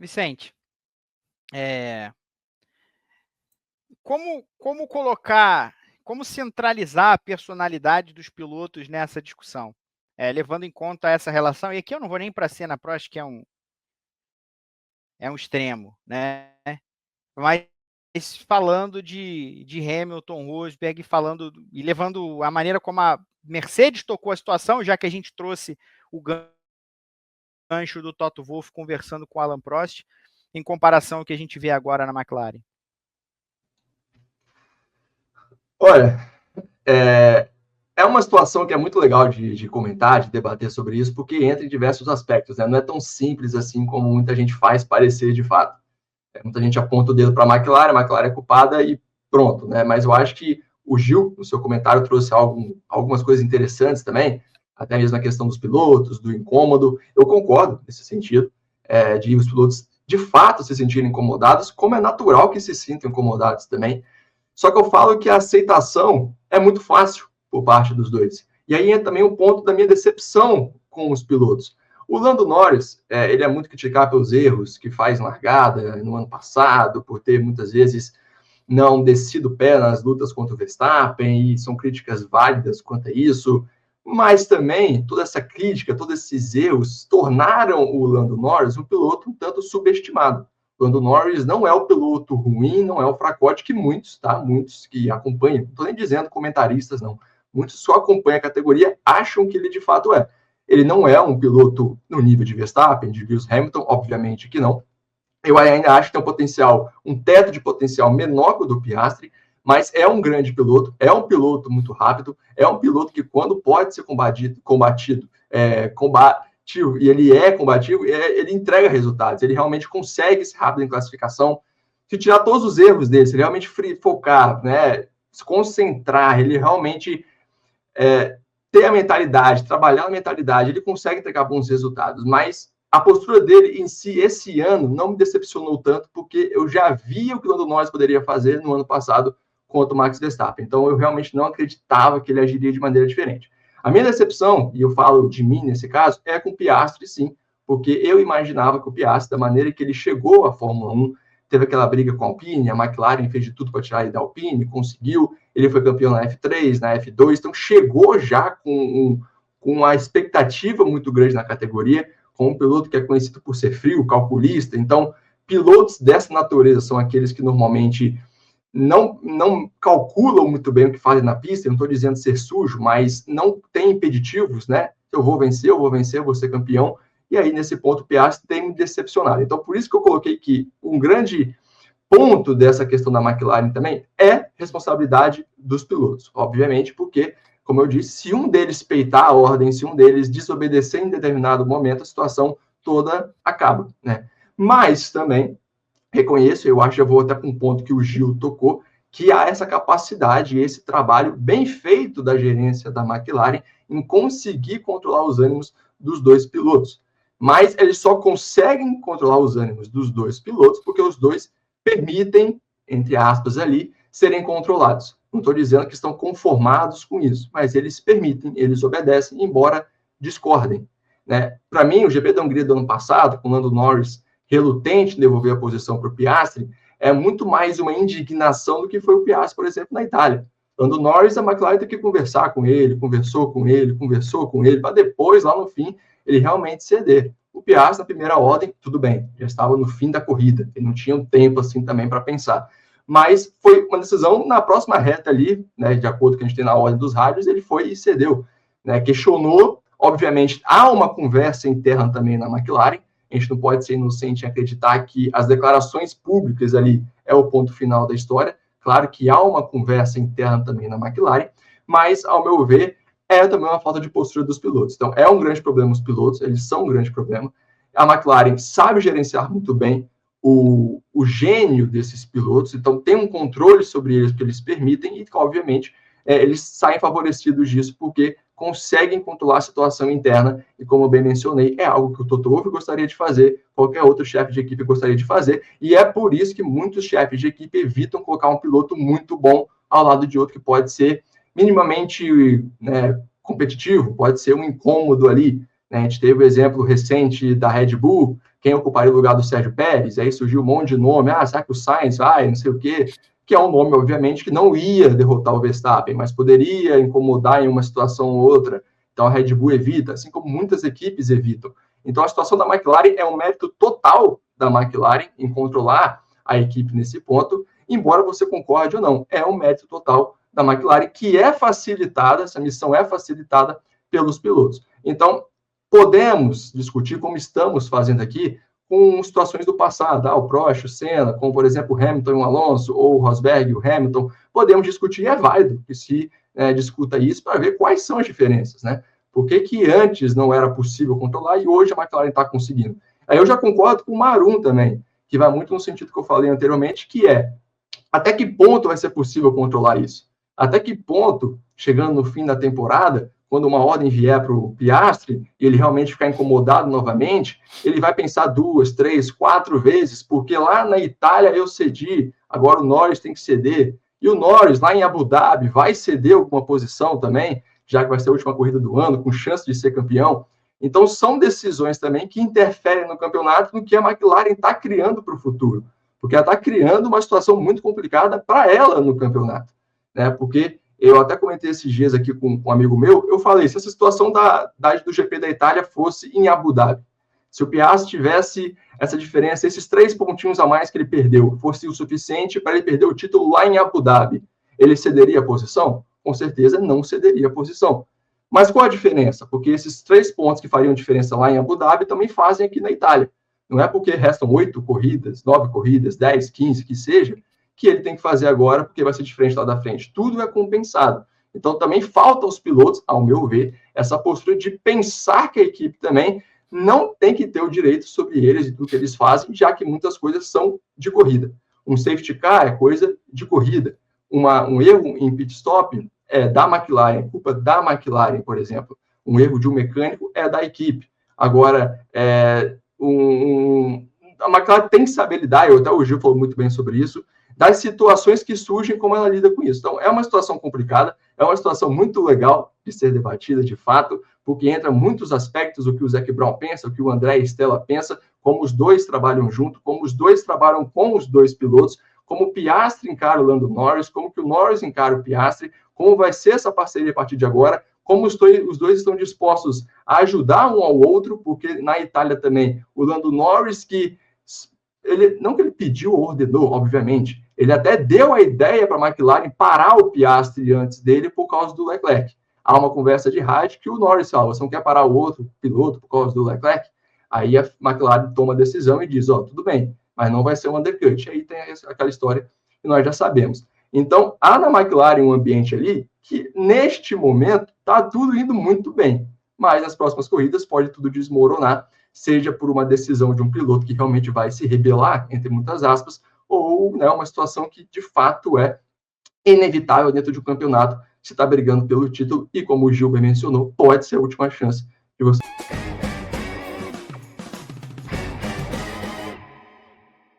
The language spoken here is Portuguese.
Vicente, como colocar, como centralizar a personalidade dos pilotos nessa discussão? Levando em conta essa relação, e aqui eu não vou nem para a Senna Prost, que é um extremo, né? Mas falando de Hamilton, Rosberg, falando e levando a maneira como a Mercedes tocou a situação, já que a gente trouxe o gancho do Toto Wolff conversando com o Alan Prost, em comparação ao que a gente vê agora na McLaren. Olha, é uma situação que é muito legal de comentar, de debater sobre isso, porque entra em diversos aspectos, né? Não é tão simples assim como muita gente faz parecer de fato. Muita gente aponta o dedo para a McLaren é culpada e pronto, né? Mas eu acho que o Gil, no seu comentário, trouxe algumas coisas interessantes também, até mesmo a questão dos pilotos, do incômodo. Eu concordo nesse sentido, de os pilotos de fato se sentirem incomodados, como é natural que se sintam incomodados também. Só que eu falo que a aceitação é muito fácil por parte dos dois. E aí é também um ponto da minha decepção com os pilotos. O Lando Norris, ele é muito criticado pelos erros que faz em largada no ano passado, por ter muitas vezes não descido o pé nas lutas contra o Verstappen, e são críticas válidas quanto a isso, mas também toda essa crítica, todos esses erros tornaram o Lando Norris um piloto um tanto subestimado. O Lando Norris não é o piloto ruim, não é o fracote que muitos que acompanham, não estou nem dizendo comentaristas, não, muitos só acompanham a categoria, acham que ele de fato é. Ele não é um piloto no nível de Verstappen, de Lewis Hamilton, obviamente que não. Eu ainda acho que tem um potencial, um teto de potencial menor que o do Piastri, mas é um grande piloto, é um piloto muito rápido, é um piloto que quando pode ser combativo, e ele é combativo, ele entrega resultados, ele realmente consegue ser rápido em classificação. Se tirar todos os erros dele, se ele realmente focar, né, se concentrar, ele realmente ter a mentalidade, trabalhar a mentalidade, ele consegue entregar bons resultados, mas a postura dele em si, esse ano, não me decepcionou tanto, porque eu já via o que o Lando Norris poderia fazer no ano passado contra o Max Verstappen. Então, eu realmente não acreditava que ele agiria de maneira diferente. A minha decepção, e eu falo de mim nesse caso, é com o Piastri, sim, porque eu imaginava que o Piastri, da maneira que ele chegou à Fórmula 1, teve aquela briga com a Alpine, a McLaren fez de tudo para tirar ele da Alpine, conseguiu, ele foi campeão na F3, na F2, então chegou já com uma expectativa muito grande na categoria, com um piloto que é conhecido por ser frio, calculista. Então, pilotos dessa natureza são aqueles que normalmente não calculam muito bem o que fazem na pista. Eu não estou dizendo ser sujo, mas não tem impeditivos, né? Eu vou vencer, eu vou ser campeão. E aí, nesse ponto, o Piastri tem me decepcionado. Então, por isso que eu coloquei que um grande ponto dessa questão da McLaren também é responsabilidade dos pilotos, obviamente, porque, como eu disse, se um deles peitar a ordem, se um deles desobedecer em determinado momento, a situação toda acaba, né? Mas também reconheço, eu acho, eu vou até para um ponto que o Gil tocou, que há essa capacidade, esse trabalho bem feito da gerência da McLaren em conseguir controlar os ânimos dos dois pilotos. Mas eles só conseguem controlar os ânimos dos dois pilotos porque os dois permitem, entre aspas, ali, serem controlados. Não estou dizendo que estão conformados com isso, mas eles permitem, eles obedecem, embora discordem. Né? Para mim, o GP da Hungria do ano passado, com o Lando Norris relutante em devolver a posição para o Piastri, é muito mais uma indignação do que foi o Piastri, por exemplo, na Itália. Lando Norris, a McLaren tem que conversar com ele, conversou com ele, para depois, lá no fim, ele realmente ceder. O Piastri, na primeira ordem, tudo bem, já estava no fim da corrida, ele não tinha um tempo assim também para pensar. Mas foi uma decisão na próxima reta ali, né, de acordo com o que a gente tem na ordem dos rádios, ele foi e cedeu. Né, questionou, obviamente, há uma conversa interna também na McLaren, a gente não pode ser inocente em acreditar que as declarações públicas ali é o ponto final da história. Claro que há uma conversa interna também na McLaren, mas, ao meu ver, é também uma falta de postura dos pilotos. Então, é um grande problema os pilotos, eles são um grande problema. A McLaren sabe gerenciar muito bem o gênio desses pilotos, então tem um controle sobre eles que eles permitem e, obviamente, eles saem favorecidos disso porque conseguem controlar a situação interna e, como bem mencionei, é algo que o Toto Wolff gostaria de fazer, qualquer outro chefe de equipe gostaria de fazer, e é por isso que muitos chefes de equipe evitam colocar um piloto muito bom ao lado de outro que pode ser minimamente, né, competitivo, pode ser um incômodo ali. Né? A gente teve o exemplo recente da Red Bull, quem ocuparia o lugar do Sérgio Pérez, aí surgiu um monte de nome, será que o Sainz vai, não sei o quê, que é um nome, obviamente, que não ia derrotar o Verstappen, mas poderia incomodar em uma situação ou outra. Então a Red Bull evita, assim como muitas equipes evitam. Então a situação da McLaren é um mérito total da McLaren em controlar a equipe nesse ponto, embora você concorde ou não, é um mérito total da McLaren, que é facilitada, essa missão é facilitada pelos pilotos. Então, podemos discutir, como estamos fazendo aqui, com situações do passado, o Prost, o Senna, como, por exemplo, o Hamilton e o Alonso, ou o Rosberg e o Hamilton, podemos discutir, é válido que se discuta isso para ver quais são as diferenças, né? Por que antes não era possível controlar e hoje a McLaren está conseguindo? Aí eu já concordo com o Marum também, que vai muito no sentido que eu falei anteriormente, que é até que ponto vai ser possível controlar isso? Até que ponto, chegando no fim da temporada, quando uma ordem vier para o Piastri e ele realmente ficar incomodado novamente, ele vai pensar 2, 3, 4 vezes, porque lá na Itália eu cedi, agora o Norris tem que ceder. E o Norris, lá em Abu Dhabi, vai ceder alguma posição também, já que vai ser a última corrida do ano, com chance de ser campeão. Então, são decisões também que interferem no campeonato, no que a McLaren está criando para o futuro. Porque ela está criando uma situação muito complicada para ela no campeonato. Né? Porque eu até comentei esses dias aqui com um amigo meu, eu falei, se essa situação do GP da Itália fosse em Abu Dhabi, se o Piastri tivesse essa diferença, esses 3 pontinhos a mais que ele perdeu, fosse o suficiente para ele perder o título lá em Abu Dhabi, ele cederia a posição? Com certeza não cederia a posição. Mas qual a diferença? Porque esses 3 pontos que fariam diferença lá em Abu Dhabi também fazem aqui na Itália. Não é porque restam 8 corridas, 9 corridas, 10, 15, que seja, que ele tem que fazer agora, porque vai ser diferente lá da frente. Tudo é compensado. Então, também falta aos pilotos, ao meu ver, essa postura de pensar que a equipe também não tem que ter o direito sobre eles e tudo que eles fazem, já que muitas coisas são de corrida. Um safety car é coisa de corrida. Um erro em pit stop é da McLaren, culpa da McLaren, por exemplo. Um erro de um mecânico é da equipe. Agora, a McLaren tem que saber lidar, até o Gil falou muito bem sobre isso, das situações que surgem, como ela lida com isso. Então, é uma situação complicada, é uma situação muito legal de ser debatida, de fato, porque entra muitos aspectos, o que o Zac Brown pensa, o que o André Stella pensa, como os dois trabalham junto, como os dois trabalham com os dois pilotos, como o Piastri encara o Lando Norris, como que o Norris encara o Piastri, como vai ser essa parceria a partir de agora, como os dois estão dispostos a ajudar um ao outro, porque na Itália também, o Lando Norris, não que ele pediu ou ordenou, obviamente, ele até deu a ideia para a McLaren parar o Piastri antes dele por causa do Leclerc. Há uma conversa de rádio que o Norris fala, você não quer parar o outro piloto por causa do Leclerc? Aí a McLaren toma a decisão e diz, tudo bem, mas não vai ser um undercut. Aí tem aquela história que nós já sabemos. Então, há na McLaren um ambiente ali que, neste momento, está tudo indo muito bem. Mas nas próximas corridas pode tudo desmoronar, seja por uma decisão de um piloto que realmente vai se rebelar, entre muitas aspas, ou uma situação que, de fato, é inevitável dentro de um campeonato, se está brigando pelo título, e como o Gilber mencionou, pode ser a última chance de você.